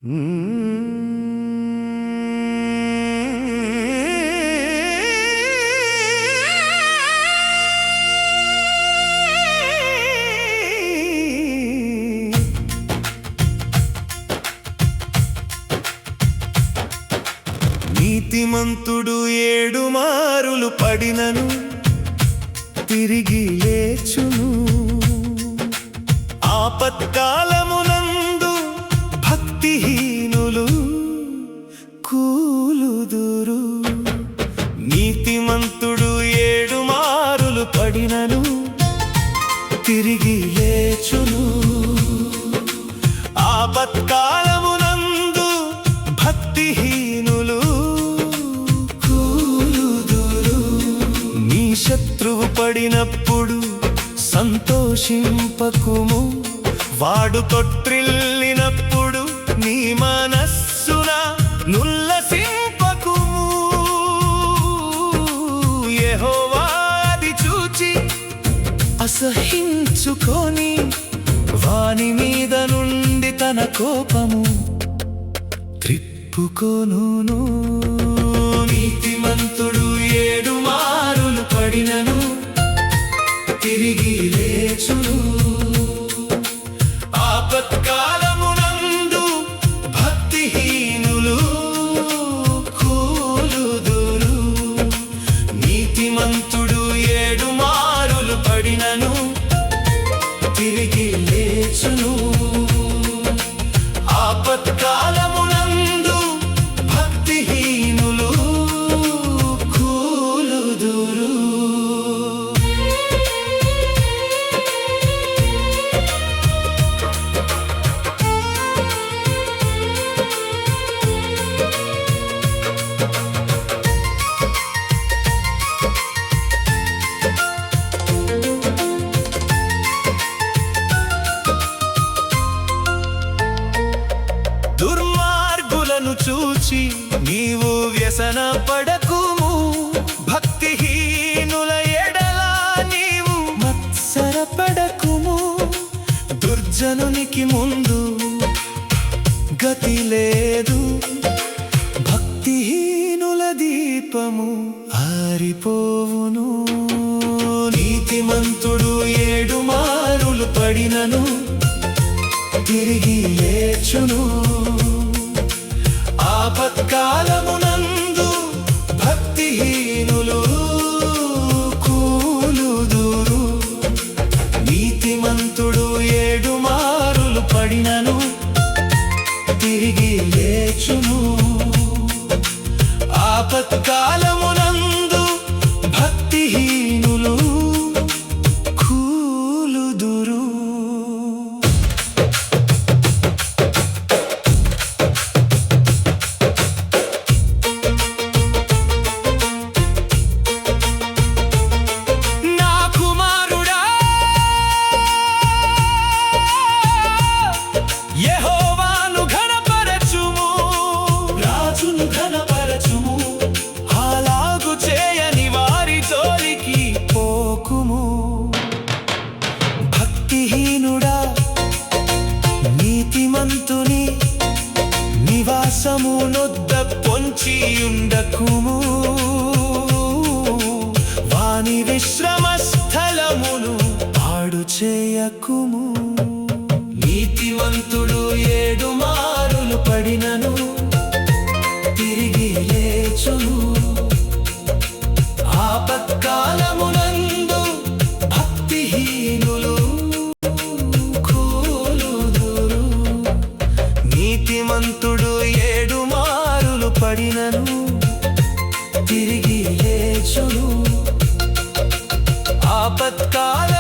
నీతిమంతుడు 7 మారులు పడినను తిరిగి లేచును. ఆపత్కాలమునందు భక్తిహీనులు కూలుదురు. నీతిమంతుడు 7 మారులు పడినను తిరిగి లేచును. ఆపత్కాలమునందు భక్తిహీనులు కూలుదురు. నీ శత్రువు పడినప్పుడు సంతోషింపకుము, వాడు తొట్రిల్లినప్పుడు నీ మనస్సున నుల్లసింపకుము. యెహోవా అది చూచి అసహించుకొని వాని మీద నుండి తన కోపము త్రిప్పుకొనును. నీతిమంతుడు 7 మారులు పడినను తిరిగి లేచును. ఆపత్కాలమునందు భక్తిహీనులు కూలుదురు. నీతిమంతుడు 7 మారులు పడినను తిరిగి లేచును. ఆపత్కాలమునందు భక్తిహీనులు కూలుదురు. దుర్మార్గులను చూచి నీవు వ్యసన పడకుము, భక్తిహీనుల ఎడల నీవు మత్సరపడకుము. దుర్జనునికి ముందు గతి లేదు, భక్తిహీనుల దీపము ఆరిపోవును. నీతిమంతుడు 7 మారులు పడినను తిరిగి లేచును. ఆపత్కాలమునందు భక్తిహీనులు కూలుదురు. నీతిమంతుడు 7 మారులు పడినను తిరిగి లేచును. ఆపత్కాలమునందు భక్తిహీనులు కూలుదురు. యెహోవాను ఘనపరచుము, రాజును ఘనపరచుము. అలాగు చేయని వారి జోలికి పోకుము. భక్తిహీనుడా, నీతిమంతుని నివాసము నొద్ద పొంచియుండకుము. వాని విశ్రమ స్థలమును పాడు చేయకుము. నీతిమంతుడు 7 మారులు పడినను తిరిగి లేచును. ఆపత్కాలమునందు భక్తిహీనులు కూలుదురు. నీతిమంతుడు 7 మారులు పడినను తిరిగి లేచును. ఆపత్కాల